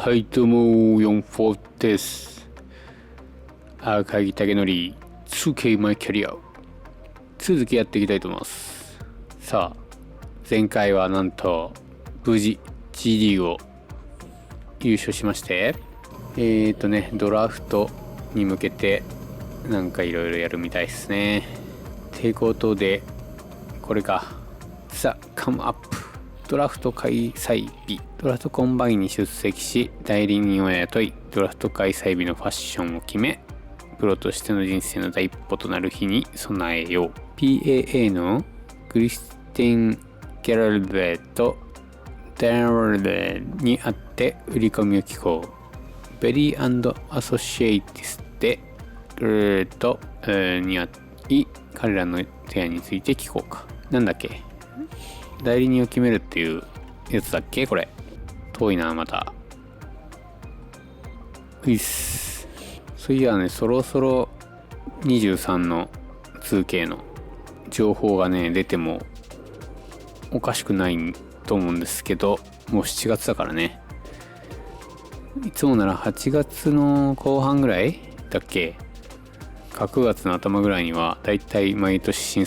はいどうも44です。赤木剛憲 2K マイキャリア続きやっていきたいと思います。さあ前回はなんと無事 G リーグを優勝しましてドラフトに向けてなんかいろいろやるみたいですね。ということでこれかザ・カムアップドラフト開催日ドラフトコンバインに出席し代理人を雇いドラフト開催日のファッションを決めプロとしての人生の第一歩となる日に備えよう。 PAA のクリステン・ギャラルベとダラルにあって売り込みを聞こう。ベリー&アソシエイティスでにあい彼らの提案について聞こうか。なんだっけ代理人を決めるっていうやつだっけ。これ遠いな。またういっす。そういやね、そろそろ23の 2K の情報がね出てもおかしくないと思うんですけど、もう7月だからね。いつもなら8月の後半ぐらいだっけか9月の頭ぐらいにはだいたい毎年新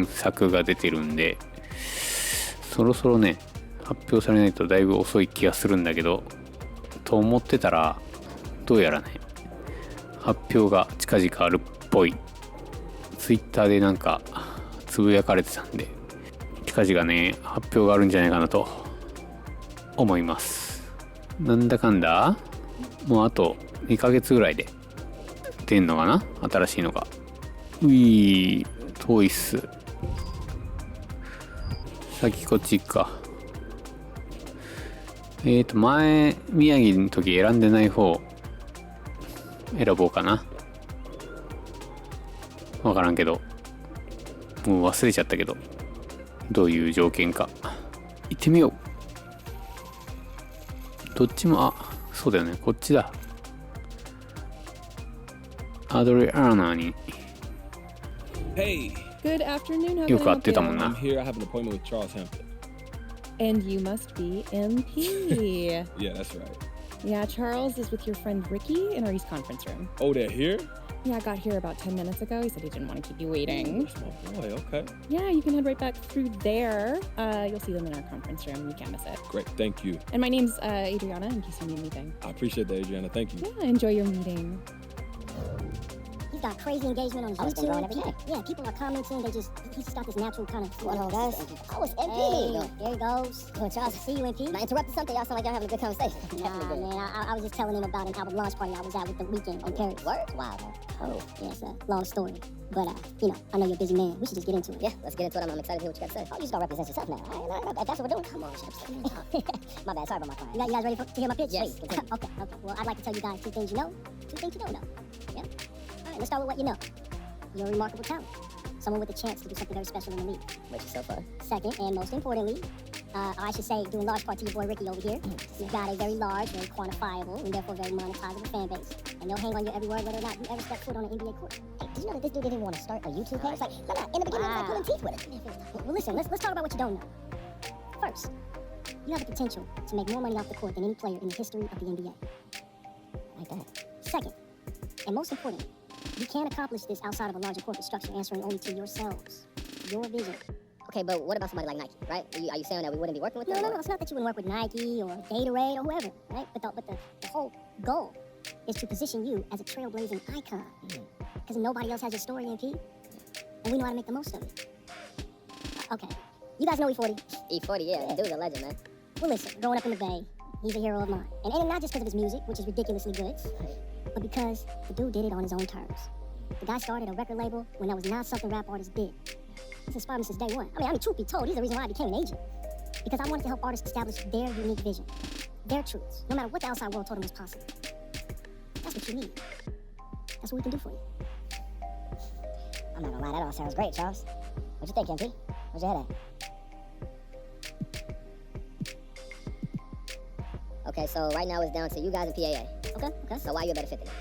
作が出てるんで、そろそろね発表されないとだいぶ遅い気がするんだけどと思ってたら、どうやらね発表が近々あるっぽい。ツイッターでなんかつぶやかれてたんで、近々ね発表があるんじゃないかなと思います。なんだかんだもうあと2ヶ月ぐらいで出んのかな、新しいのが。遠いっす。先こっち行くか。前宮城の時選んでない方選ぼうかな。わからんけどもう忘れちゃったけどどういう条件か。行ってみよう。どっちもそうだよね、こっちだ。アドリアーナにGood afternoon. よく会ってたもんな。 I'm here. I have an appointment with Charles Hampton. And you must be MP. Yeah, that's right. Yeah, Charles is with your friend Ricky in our East Conference room. Oh, they're here? Yeah, I got here about 10 minutes ago. He said he didn't want to keep you waiting. That's my boy. Okay. Yeah, you can head right back through there. You'll see them in our conference room. You can't miss it. Great. Thank you. And my name's Adriana, in case you need anything. I appreciate that, Adriana. Thank you. Yeah, enjoy your meeting. He's got crazy engagement on his YouTube. Growing every day. Yeah, people are commenting. He's just got this natural kind of. One of guys. I was MP. Hey, there he goes. Well, Charles, see you, MP. I interrupted something. Y'all sound like y'all having a good conversation. Nah, man. I was just telling him about an album launch party I was at with the weekend in Paris. Word? Wow, man. Oh, yeah, it's a long story. But, I know you're a busy man. We should just get into it. Yeah, let's get into it. I'm excited to hear what you got to say. Oh, you just gotta represent yourself now. If that's what we're doing. Come on, my bad. Sorry about my client. You guys ready to hear my pitch? Yes. Okay. Well, I'd like to tell you guys 2 things you know, 2 things you don't know. Yeah? All right, let's start with what you know. You're a remarkable talent. Someone with a chance to do something very special in the league. Which is so far. Second, and most importantly, I should say, due in large part to your boy Ricky over here, you've got a very large, very quantifiable, and therefore very monetizable fan base. And they'll hang on your every word whether or not you ever step foot on an NBA court. Hey, did you know that this dude didn't even want to start a YouTube page? Like, no, in the beginning, I was like pulling teeth with it. Well, listen, let's talk about what you don't know. First, you have the potential to make more money off the court than any player in the history of the NBA. Like that. Second, and most important, you can't accomplish this outside of a larger corporate structure answering only to yourselves. Your vision. Okay, but what about somebody like Nike, right? Are you saying that we wouldn't be working with them? No, it's not that you wouldn't work with Nike or Gatorade or whoever, right? But the whole goal is to position you as a trailblazing icon. Because nobody else has your story, MP. And we know how to make the most of it. Okay. You guys know E40? E40, yeah. Dude's a legend, man. Well, listen, growing up in the Bay, he's a hero of mine. And not just because of his music, which is ridiculously good, but because the dude did it on his own terms. The guy started a record label when that was not something rap artists did. It's inspired me since day one. I mean, truth be told, he's the reason why I became an agent. Because I wanted to help artists establish their unique vision, their truths, no matter what the outside world told them was possible. That's what you need. That's what we can do for you. I'm not gonna lie, that all sounds great, Charles. What you think, MP? Where's your head at? Okay, so right now it's down to you guys and PAA. Okay. So why you a better fit than me?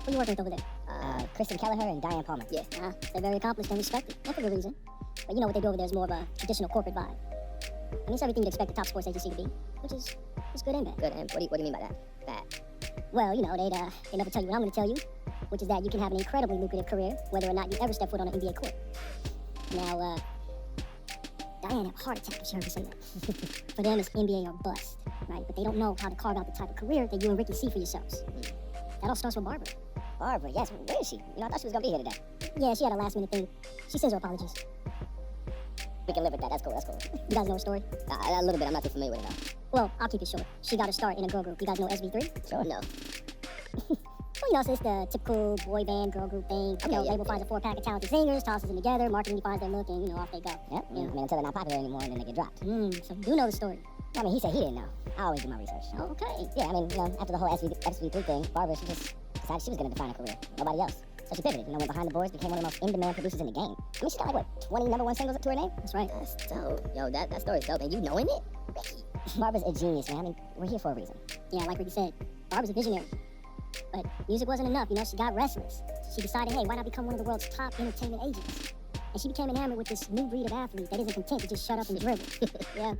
Who are you working with over there? Kristen Kelleher and Diane Palmer. Yeah, they're very accomplished and respected, and for good reason. But what they do over there is more of a traditional corporate vibe. I mean, it's everything you'd expect a top sports agency to be, which is It's good and bad. Good, and what do you mean by that? Bad. Well, you know, they never tell you what I'm going to tell you, which is that you can have an incredibly lucrative career, whether or not you ever step foot on an NBA court. Now, Diane had a heart attack if she heard me say that. For them, it's NBA or bust, right? But they don't know how to carve out the type of career that you and Ricky see for yourselves. That all starts with Barbara. Barbara, yes. Where is she? You know, I thought she was gonna be here today. Yeah, she had a last-minute thing. She sends her apologies. We can live with that. That's cool. You guys know her story? A little bit. I'm not too familiar with it though. Well, I'll keep it short. She got her start in a girl group. You guys know SB3? Sure. No. Well, you know, so it's the typical boy band, girl group thing. Okay, You know, yeah, label finds a 4-pack of talented singers, tosses them together, marketing defines their look, and, you know, off they go. Yep. Yeah. I mean, until they're not popular anymore and then they get dropped. So you do know the story. I mean, he said he didn't know. I always do my research. Oh, okay. Yeah, I mean, you know, after the whole SB3 thing, Barbara, she just decided she was gonna define a career. Nobody else. So she pivoted, you know, went behind the boards, became one of the most in-demand producers in the game. I mean, she got like, what, 20 #1 singles to her name? That's right. That's dope. Yo, that story's dope. And you knowing it? Ricky. Barbara's a genius, man. I mean, we're here for a reason. Yeah, like Ricky said, Barbara's a visionary. But music wasn't enough, you know, she got restless. She decided, hey, why not become one of the world's top entertainment agents? And she became enamored with this new breed of athlete that isn't content to just shut up and dribble. Yeah.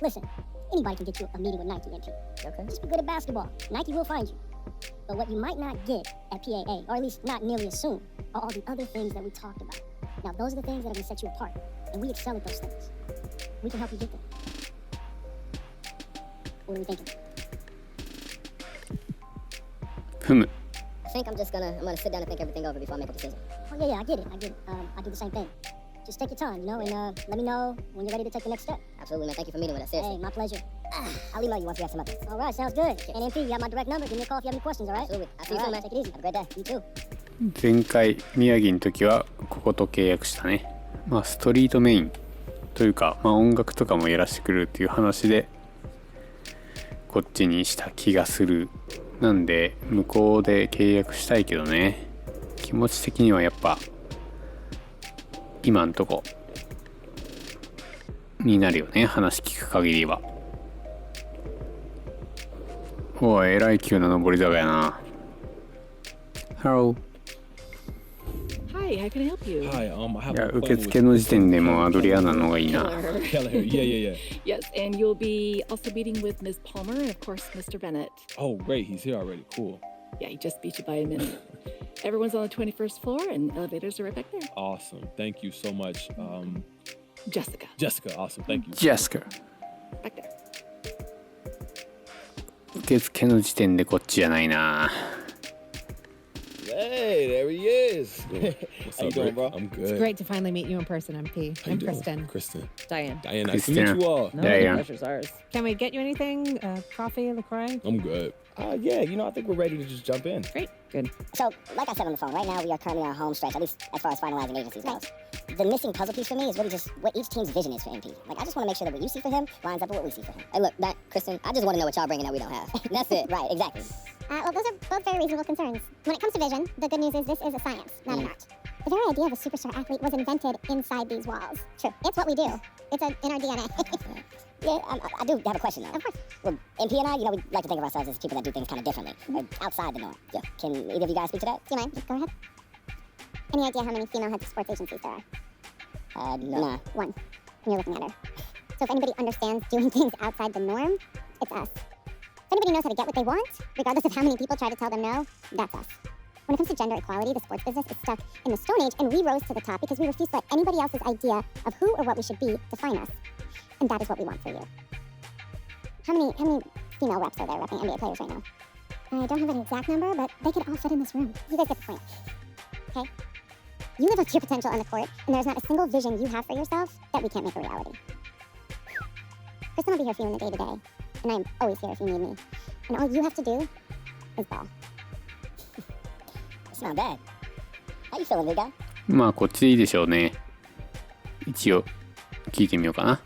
Listen, anybody can get you a meeting with Nike, MP. Okay. Just be good at basketball. Nike will find you. But what you might not get at PAA, or at least not nearly as soon, are all the other things that we talked about. Now, those are the things that are going to set you apart. And we excel at those things. We can help you get there. What are we thinking? ふむ。 I think I'm gonna sit down and think everything over before I make a decision. Oh, yeah, I get it. I do the same thing. Just take your time, you know, and let me know when you're ready to take the next step. Absolutely, man. Thank you for meeting with us. Seriously. Hey, my pleasure. I'll email you once we have some updates. All right, sounds good. And MP, you have my direct number. Give me a call if you have any questions, all right? Absolutely. I'll see you All soon, right, man. take it easy. Have a great day. You too. 前回宮城の時はここと契約したね。まあストリートメインというか、まあ音楽とかもやらせてくれるっていう話でこっちにした気がする。なんで向こうで契約したいけどね。気持ち的にはやっぱ今んとこになるよね。話聞く限りは。おい、えらい急な上り坂やな。Hello。Hi, how can I help you? Hi, I have いや、 an 受 appointment 付の時点でもうアドリアナの方がいいな。 Keller. Yeah. Yes, and you'll be also meeting with Ms. Palmer and, of course, Mr. Bennett. Oh, great. He's here already. Cool. Yeah, he just beat you by a minute. Everyone's on the 21st floor, and elevators are right back there. Awesome. Thank you so much. Jessica, Jessica, awesome. Thank you. ジェスカ。 back there. 受付の時点でこっちじゃないな。 Hey, there he is. What's How you up, doing, Rick? bro? I'm It's good. great to finally meet you in person, MP. How you I'm doing? Kristen. Kristen. Diane. Diane, nice to Christina. meet you all. No, Yeah, the yeah. pleasure's ours. Can we get you anything? Coffee, LaCroix? I'm good. Yeah, I think we're ready to just jump in. Great, good. So, like I said on the phone, right now we are currently on our home stretch, at least as far as finalizing agencies goes. The missing puzzle piece for me is really just what each team's vision is for MP. Like, I just want to make sure that what you see for him lines up with what we see for him. Hey, look, Kristen, I just want to know what y'all bringing that we don't have. That's it, right, exactly. Well, those are both very reasonable concerns. When it comes to vision, the good news is this is a science, not an art. The very idea of a superstar athlete was invented inside these walls. True. It's what we do. It's in our DNA. Yeah, I do have a question, though. Of course. Well, MP and I, we like to think of ourselves as people that do things kind of differently, or outside the norm. Yeah. Can either of you guys speak to that? Do you mind? Go ahead. Any idea how many female heads of sports agencies there are? No. One. And you're looking at her. So if anybody understands doing things outside the norm, it's us. If anybody knows how to get what they want, regardless of how many people try to tell them no, that's us. When it comes to gender equality, the sports business is stuck in the Stone Age, and we rose to the top because we refused to let anybody else's idea of who or what we should be define us. And that is what we want for you. How many female reps are there repping NBA players right now? I don't have an exact number, but they could all fit in this room. You guys get the point. Okay? You live up to your potential on the court, and there's not a single vision you have for yourself that we can't make a reality. Kristen will be here for you in the day-to-day, and I'm always here if you need me. And all you have to do is ball. It's not bad. How you feeling, big guy? まあこっちでいいでしょうね。一応聞いてみようかな。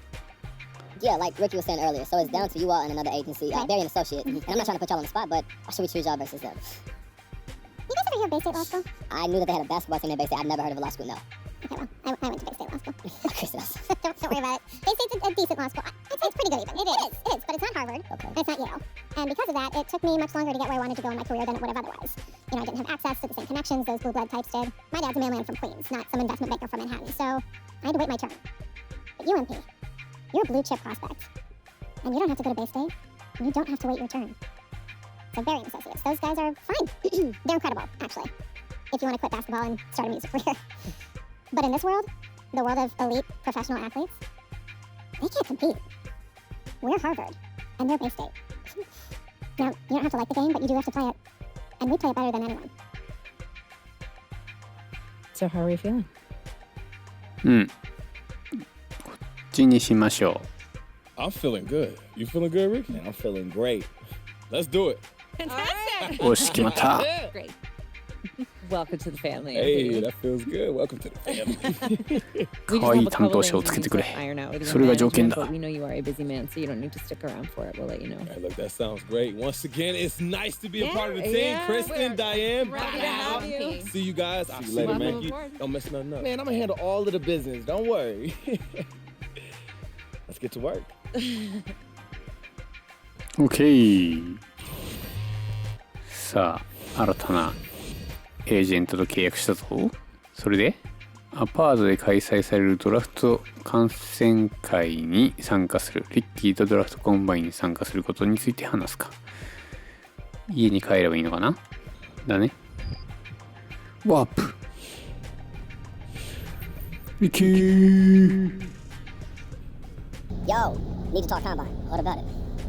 Yeah, like Ricky was saying earlier, so it's down to you all and another agency. They're an associate, and I'm not trying to put y'all on the spot, but should we choose y'all versus them? You guys ever hear of Bay State Law School? I knew that they had a basketball team at Bay State. I'd never heard of a law school, no. Okay, well, I went to Bay State Law School. Kristen, that's... don't worry about it. Bay State's a decent law school. It's pretty good even. It is, but it's not Harvard. Okay. And it's not Yale. And because of that, it took me much longer to get where I wanted to go in my career than it would have otherwise. You know, I didn't have access to the same connections those blue blood types did. My dad's a mailman from Queens, not some investment banker from Manhattan, so I had to wait my turn. But you, MP, you're a blue chip prospect. And you don't have to go to Bay State. You don't have to wait your turn. So Barry and Associates, those guys are fine. They're incredible, actually. If you want to quit basketball and start a music career. But in this world, the world of elite professional athletes, they can't compete. We're Harvard, and they're Bay State. Now, you don't have to like the game, but you do have to play it. And we play it better than anyone. So how are we feeling? こっちにしましょ I'm feeling good. You feeling good, Ricky? Man, I'm feeling great. Let's do it. Fantastic. う。よし、決まった。 Great. Welcome to the family. Hey, that feels good. Welcome to the family. We just 可愛 have い a 担 couple 当者を things つけ we てく need れ to iron out with それが your 条件 management, だ but we know you are a busy man, so you don't need to stick around for it. We'll let you know. Hey, look, that sounds great. Once again, it's nice to be a part of the Yeah, team. yeah, Kristen, we're Diane, happy to have you. See you guys. I'll see you later, Welcome man. aboard. Don't mess nothing up. Man, I'm gonna handle all of the business. Don't worry. Let's get to work. OK さあ新たなエージェントと契約したぞ。それでアパートで開催されるドラフト観戦会に参加する。リッキーとドラフトコンバインに参加することについて話すか。家に帰ればいいのかな。だね。ワープリッキー Yo, need to talk combine. What about it?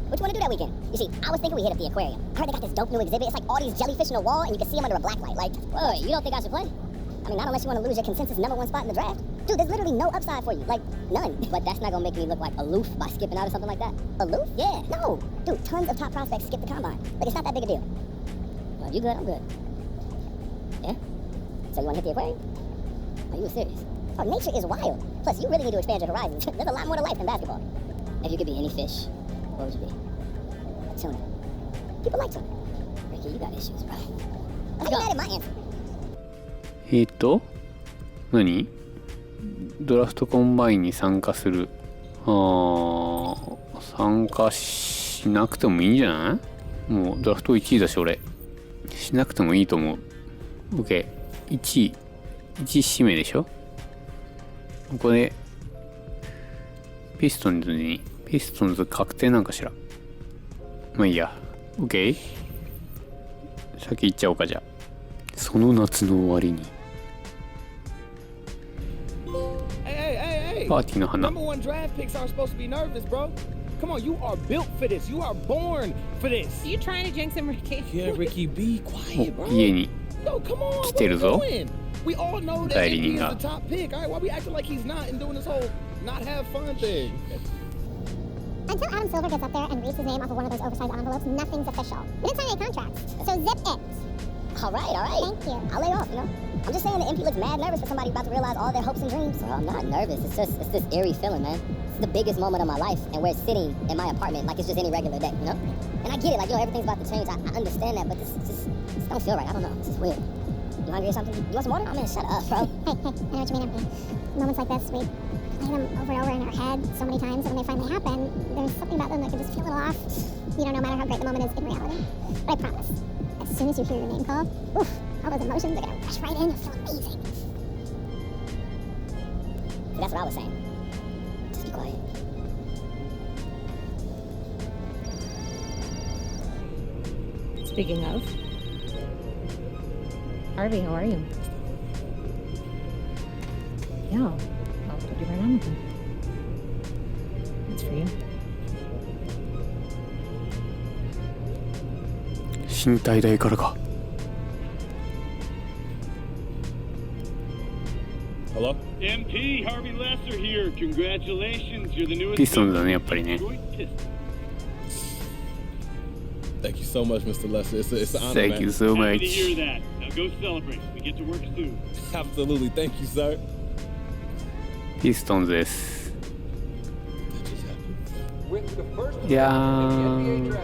What you want to do that weekend? You see, I was thinking we hit up the aquarium. I heard they got this dope new exhibit. It's like all these jellyfish in the wall, and you can see them under a black light. Like, whoa, you don't think I should play? I mean, not unless you want to lose your consensus #1 spot in the draft. Dude, there's literally no upside for you. Like, none. But that's not going to make me look like aloof by skipping out or something like that. Aloof? Yeah, no. Dude, tons of top prospects skip the combine. Like, it's not that big a deal. Well, you good? I'm good. Yeah? So you want to hit the aquarium? Are you serious? Oh, nature is wild. Plus, you really need to expand your horizons. There's a lot more to life than basketball. If you could be any fish, what would you be? A tuna. People like tuna. Ricky, you got issues, bro. Let's go. My answer. 何ドラフトコンバインに参加する。参加しなくてもいいんじゃない？もうドラフト1位だし俺。しなくてもいいと思う。OK。1位指名でしょ。ここでピストンズ確定なんかしら。まあいいや。OK。先行っちゃおうかじゃあ。その夏の終わりに。Hey. パーティーの花。 #1 draft picks aren't supposed to be nervous, bro. Come on, you are built for this. You are born for this. Are you trying to jinx him, Ricky? Yeah, Ricky, be quiet, bro. 家に Yo, come on. 来てるぞ。 What are you doing? We all know that 代理 he 人 is が。 the top pick. All right, why we acting like he's not and doing this whole not have fun thing? Until Adam Silver gets up there and reads his name off of one of those oversized envelopes, nothing's official. We didn't sign any contracts, so zip it. All right. Thank you. I'll lay off, you know. I'm just saying the MP looks mad nervous for somebody about to realize all their hopes and dreams. Bro, I'm not nervous. It's this eerie feeling, man. It's the biggest moment of my life, and we're sitting in my apartment like it's just any regular day, you know? And I get it, like, you know, everything's about to change. I understand that, but this don't feel right. I don't know. This is weird. You hungry or something? You want some water? Oh, man, shut up, bro. Hey, I know what you mean, MP. Moments like this, we play them over and over in our head so many times, and when they finally happen, there's something about them that can just feel a little off. You know, no matter how great the moment is in reality. But I promise, as soon as you hear your name called, oof, all those emotions are gonna rush right in. You'll feel amazing. See, that's what I was saying. Just be quiet. Speaking of, Harvey, how are you? Yeah, I'll put you right on with him. It's for you. 身体代からか。 Hello? MP Harvey Lesser here. Congratulations, you're the newest. ピストンズだねやっぱりね。 Thank you so much, Mr. Lesser. It's an honor, Thank man. you so Happy to hear much. that. Now go celebrate. We get to work soon. Absolutely. Thank you, sir. ピストンズです。 That just happened. With the first いや NBA ー draft,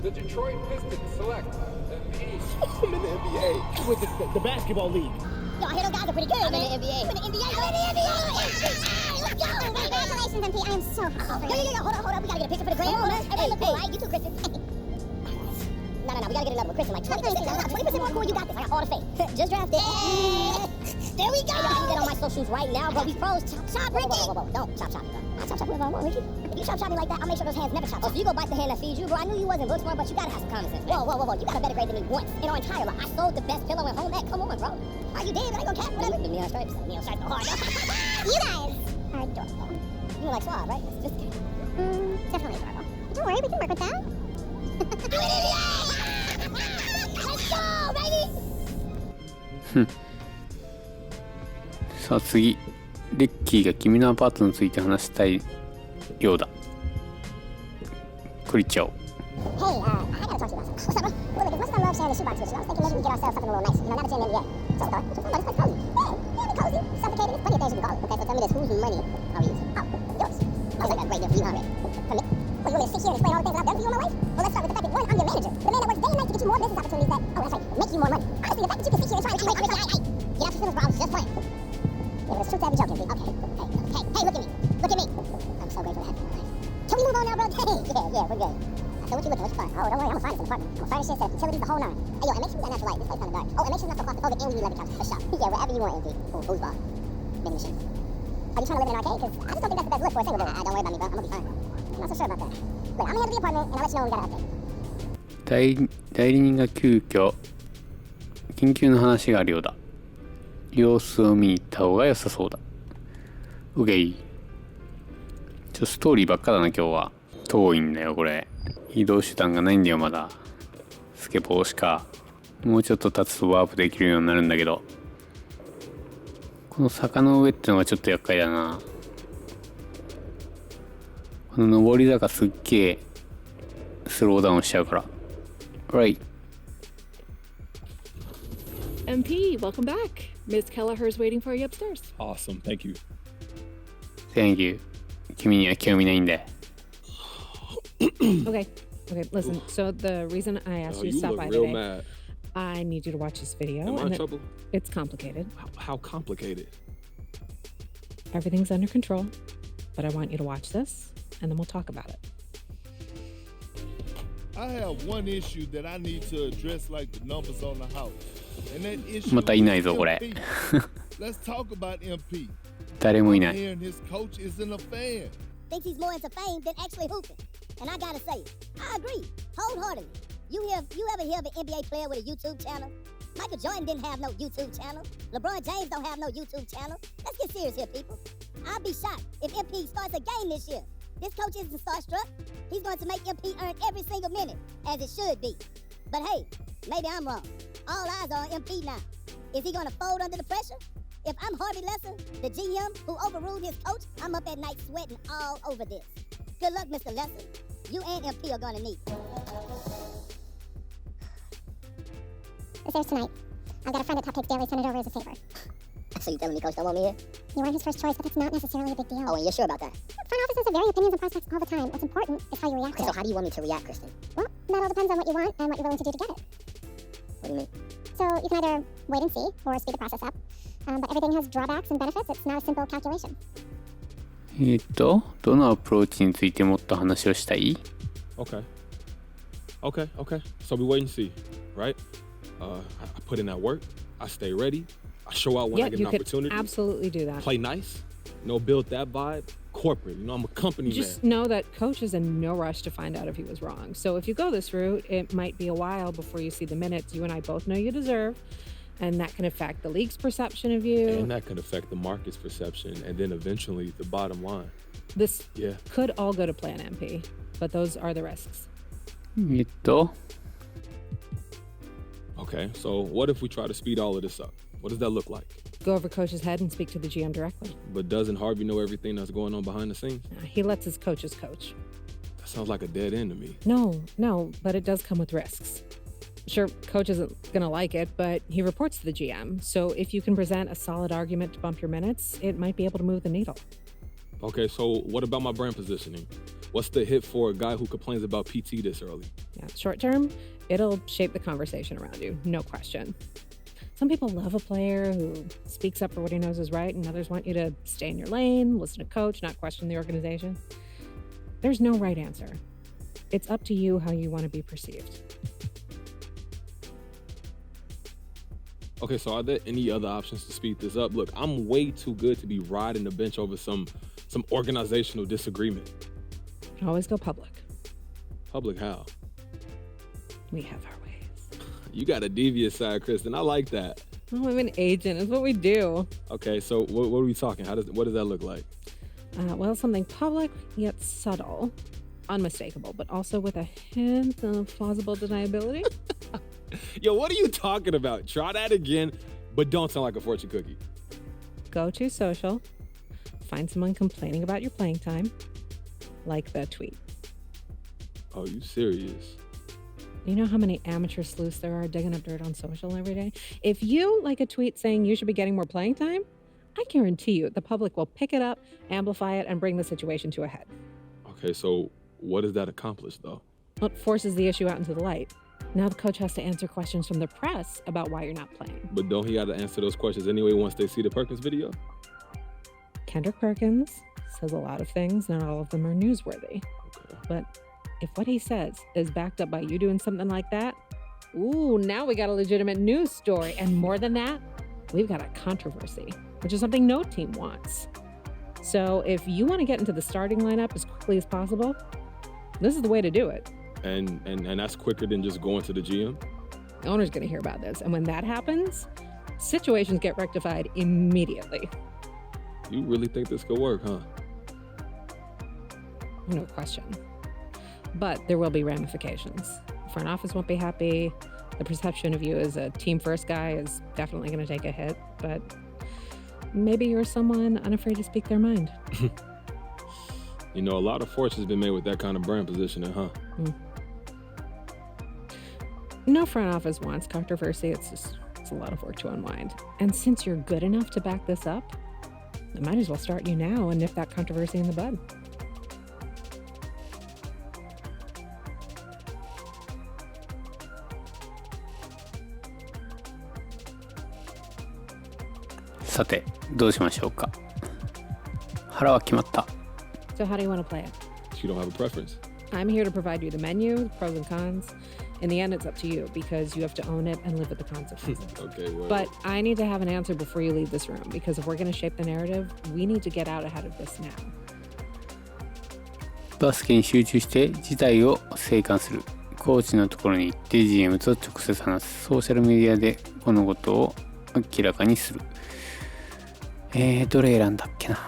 the Detroit Pistons select MP. I'm in the NBA with the basketball league. Yo, I hear those guys are pretty good, man. I'm in the NBA. I'm in the NBA. Let's go. Congratulations, MP. I am so proud of you. Yo. Hold up. We gotta get a picture for the gram. Hey, look cool, right? You too, Kristen. No. We gotta get another one. Kristen, like 20% more cool. You got this. I got all the fake. Just drafted. There we go. Hey, yo, I can get on my socials right now, bro. We froze. Chop, Ricky. Whoa. Don't chop, bro. I'll chop. Ricky. You chop me like that, I'll make sure those hands never chop. Oh, so you go bite the hand that feeds you, bro. I knew you wasn't book smart, but you gotta have some common sense. Whoa. You got a better grade than me once in our entire life. I sold the best pillow in home ec. Come on, bro. Are you dead? I ain't gonna cap whatever. The neon stripes so hard. You guys are adorable. You like suave, right? Just kidding. Definitely adorable. Don't worry, we can work with that. Let's go, baby! さあ次、レッキーが君のアパートについて話したいようだ。これいっちゃおう。 Hey, I gotta talk to you about something. What's up, bro? Well, look, as much as I love sharing the shoebox with you, I was thinking maybe we get ourselves something a little nicer. You know, now that you're in the NBA. Just a thought. But it's like cozy. Yeah, be cozy. Suffocating. There's plenty of things you can call it. Okay, so tell me this. Whose money are we using? Oh, yours. Oh, so I got a great deal for you, huh, man? For me? Well, you want me to sit here and explain all the things that I've done for you in my life? Well, let's start with the fact that, one, I'm your manager. The man that works day and night to get you more business opportunities that, oh, that's right, make you more money. Honestly, the fact that you can sit here and try to keep get out your feelings, bro. I was just playing. Yeah, but it's truth to every joke, okay? Hey, look at me. Look at me. I'm so grateful to have you in my life. Can we move on now, bro? Yeah, we're good. So what you looking? What you find? Oh, don't worry, I'm gonna find us an apartment. I'm gonna find a shit, set up utilities, the whole nine. Hey, yo, and make sure we got natural light. This place kinda dark. Oh, and make sure it's not so claustrophobic, and we need leather couches for sure. Yeah, wherever you want, MD. Ooh, foosball. Vending machine. Are you trying to live in an arcade? Cause I just don't think that's the best look for a single dude. Don't worry about me, bro. I'm gonna be fine. I'm not so sure about that. Look, I'm gonna handle the apartment, and I'll let you know when we got an update. 代理人が急遽緊急の話があるようだ。様子を見に行った方が良さそうだ。うげい。ストーリーばっかだな今日は。遠いんだよこれ。移動手段がないんだよまだ。スケボーしか。もうちょっと経つとワープできるようになるんだけど。この坂の上ってのがちょっと厄介だな。この上り坂すっげえスローダウンしちゃうから。Right. MP, welcome back. Ms. Kelleher's waiting for you upstairs. Awesome. Thank you. Thank you. 君には興味ないんで。Okay, listen. So the reason I asked you to stop by today, mad. I need you to watch this video. Am I in trouble? It's complicated. How complicated? Everything's under control, but I want you to watch this, and then we'll talk about it. I have one issue that I need to address like the numbers on the house. And that issue またいないぞこれ。 Let's talk about MP. 誰もいない。 And his coach isn't a fan. Thinks he's more into fame than actually hooping. And I gotta say, I agree, wholeheartedly. You ever hear of an NBA player with a YouTube channel? Michael Jordan didn't have no YouTube channel. LeBron James don't have no YouTube channel. Let's get serious here, people. I'll be shocked if MP starts a game this year. This coach isn't starstruck. He's going to make MP earn every single minute, as it should be. But hey, maybe I'm wrong. All eyes are on MP now. Is he going to fold under the pressure? If I'm Harvey Lesser, the GM who overruled his coach, I'm up at night sweating all over this. Good luck, Mr. Lesser. You and MP are going to need. This airs tonight. I've got a friend at Top Takes Daily sent it over as a favor. So you telling me Coach don't want me here? You weren't his first choice, but that's not necessarily a big deal. Oh, and you're sure about that? Front offices have varying opinions and prospects all the time. What's important is how you react to So it. how do you want me to react, Kristen? Well, that all depends on what you want and what you're willing to do to get it. What do you mean? So you can either wait and see or speed the process up. But everything has drawbacks and benefits. It's not a simple calculation. どのアプローチについてもっと話をしたい？ Okay. So we wait and see, right? I put in that work. I stay ready. I show out when I get an opportunity. Absolutely do that. Play nice. Build that vibe. Corporate. I'm a company Just man. know that Coach is in no rush to find out if he was wrong. So if you go this route, it might be a while before you see the minutes you and I both know you deserve. And that can affect the league's perception of you. And that could affect the market's perception. And then eventually the bottom line. This could all go to plan MP. But those are the risks. Okay, so what if we try to speed all of this up? What does that look like? Go over Coach's head and speak to the GM directly. But doesn't Harvey know everything that's going on behind the scenes? He lets his coaches coach. That sounds like a dead end to me. No, but it does come with risks. Sure, Coach isn't going to like it, but he reports to the GM. So if you can present a solid argument to bump your minutes, it might be able to move the needle. Okay, so what about my brand positioning? What's the hit for a guy who complains about PT this early? Yeah, short term, it'll shape the conversation around you, no question. Some people love a player who speaks up for what he knows is right, and others want you to stay in your lane, listen to Coach, not question the organization. There's no right answer. It's up to you how you want to be perceived. Okay, so are there any other options to speed this up? Look, I'm way too good to be riding the bench over some organizational disagreement. Always go public. Public how? We have our ways. You got a devious side, Kristen. I like that. Oh, I'm an agent. It's what we do. Okay, so what are we talking? What does that look like? Well, something public yet subtle, unmistakable, but also with a hint of plausible deniability. Yo, what are you talking about? Try that again, but don't sound like a fortune cookie. Go to social, find someone complaining about your playing time, like the tweet. Oh, you serious? You know how many amateur sleuths there are digging up dirt on social every day? If you like a tweet saying you should be getting more playing time, I guarantee you the public will pick it up, amplify it, and bring the situation to a head. Okay, so what does that accomplish, though? Well, it forces the issue out into the light. Now the coach has to answer questions from the press about why you're not playing. But don't he got to answer those questions anyway once they see the Perkins video? Kendrick Perkins says a lot of things, not all of them are newsworthy. Okay. But if what he says is backed up by you doing something like that, ooh, now we got a legitimate news story. And more than that, we've got a controversy, which is something no team wants. So if you want to get into the starting lineup as quickly as possible, this is the way to do it. And that's quicker than just going to the GM? The owner's going to hear about this. And when that happens, situations get rectified immediately. You really think this could work, huh? No question. But there will be ramifications. Front office won't be happy. The perception of you as a team first guy is definitely going to take a hit. But maybe you're someone unafraid to speak their mind. You know, a lot of fortune's been made with that kind of brand positioning, huh? No front office wants controversy. It's a lot of work to unwind. And since you're good enough to back this up, I might as well start you now and nip that controversy in the bud.さて、どうしましょうか。腹は決まった。So how do you want to play it? You don't have a preference. I'm here to provide you the menu, the pros and cons. In the end, it's up to you because you have to own it and live with the consequences. Okay, well. But I need to have an answer before you leave this room because if we're going to shape the narrative, we need to get out ahead of this now. バスケに集中して事態を静観する。コーチのところに行って GM と直接話す。ソーシャルメディアで物事を明らかにする。どれ選んだっけな。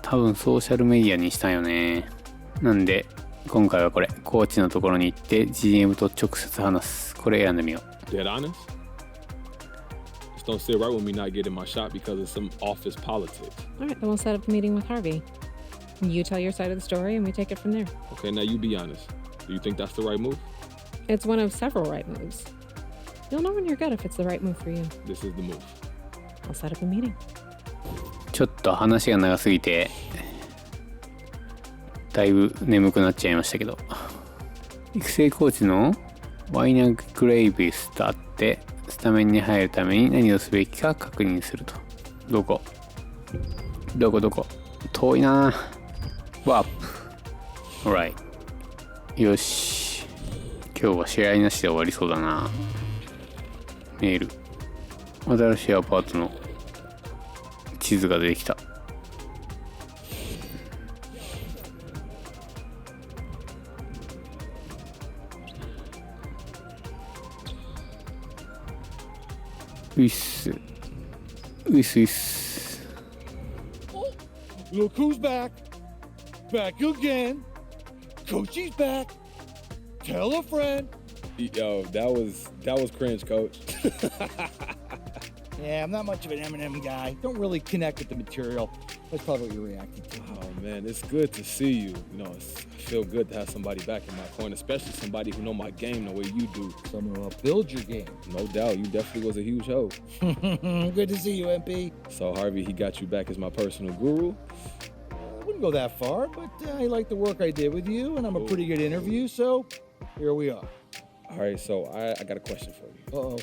多分ソーシャルメディアにしたんよね。なんで今回はこれ、コーチのところに行って GM と直接話す。これ選んでみよう。Dead honest? Just don't sit right with me not getting my shot because of some office politics. All right, then we'll set up a meeting with Harvey. You tell your side of the story and we take it from there. Okay, now you be honest. Do you think that's the right move? It's one of several right moves. You'll know when you're good if it's the right move for you. This is the move. I'll set up a meeting. ちょっと話が長すぎてだいぶ眠くなっちゃいましたけど、育成コーチのワイナー・グレイビスと会ってスタメンに入るために何をすべきか確認すると。どこ遠いな。ワープ。Alright。よし。今日は試合なしで終わりそうだな。メール。新しいアパートの地図が出てきた。ういっす。Look who's back. Back again. Coachy's back. Tell a friend. Yo, that was cringe, coach. Yeah, I'm not much of an Eminem guy. Don't really connect with the material. That's probably what you're reacting to. Oh man, it's good to see you. You know, I feel good to have somebody back in my corner, especially somebody who know my game the way you do. Someone who will build your game. No doubt, you definitely was a huge help. Good to see you, MP. So Harvey, he got you back as my personal guru. I wouldn't go that far, but I like the work I did with you, and I'm a pretty good interview, so here we are. All right, so I got a question for you. Uh-oh.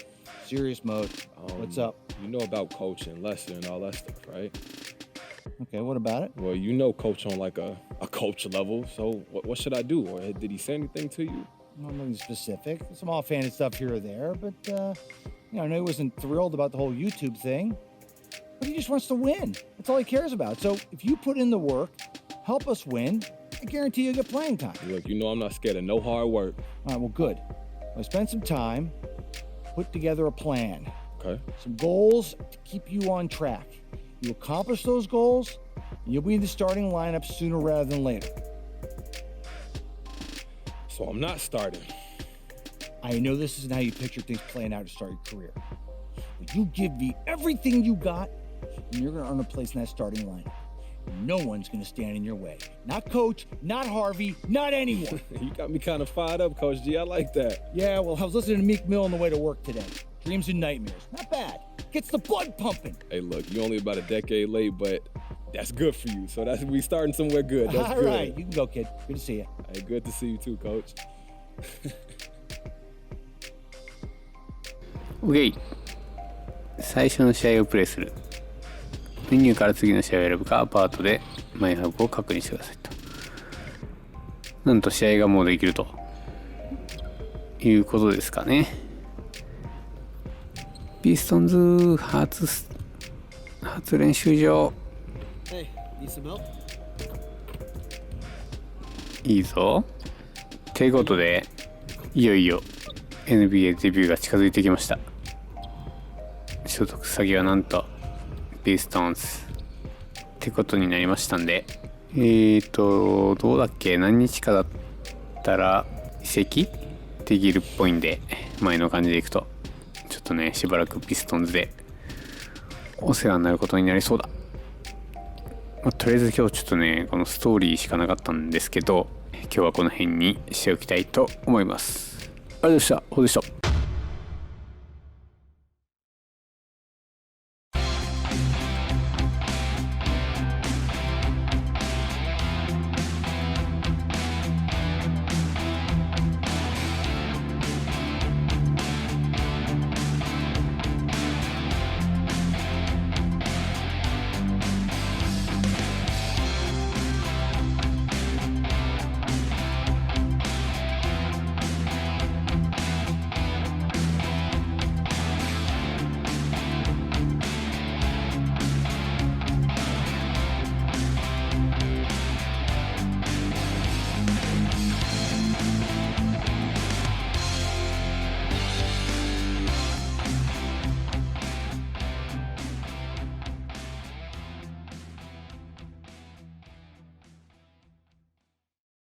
Serious mode. What's up? You know about Coach and Lester and all that stuff, right? Okay, what about it? Well, you know Coach on like a coach level, so what should I do? Or did he say anything to you? Nothing specific. Some offhanded stuff here or there, but, I know he wasn't thrilled about the whole YouTube thing, but he just wants to win. That's all he cares about. So if you put in the work, help us win, I guarantee you'll get playing time. Look, you know I'm not scared of no hard work. All right, well, good. I spend some time, put together a plan. Okay. Some goals to keep you on track. You accomplish those goals, and you'll be in the starting lineup sooner rather than later. So I'm not starting. I know this isn't how you picture things playing out to start your career. But you give me everything you got, and you're going to earn a place in that starting lineup. No one's going to stand in your way. Not Coach, not Harvey, not anyone. You got me kind of fired up, Coach G. I like that. Yeah, well, I was listening to Meek Mill on the way to work today. Dreams and nightmares. Not bad. Gets the blood pumping. Hey, look, you're only about a decade late, but that's good for you. So we starting somewhere good. That's All good. right, you can go, kid. Good to see you. Hey, good to see you too, Coach. OK。最初の試合をプレイする。メニューから次の試合を選ぶか、アパートでマイハブを確認してくださいと。なんと試合がもうできるということですかね。ピストンズ初練習場。いいぞ。ということで、いよいよ NBA デビューが近づいてきました。所属先はなんとピストンズってことになりましたんで、どうだっけ、何日かだったら移籍できるっぽいんで、前の感じでいくとちょっとね、しばらくピストンズでお世話になることになりそうだ。とりあえず今日ちょっとね、このストーリーしかなかったんですけど、今日はこの辺にしておきたいと思います。ありがとうございました。ほうでした。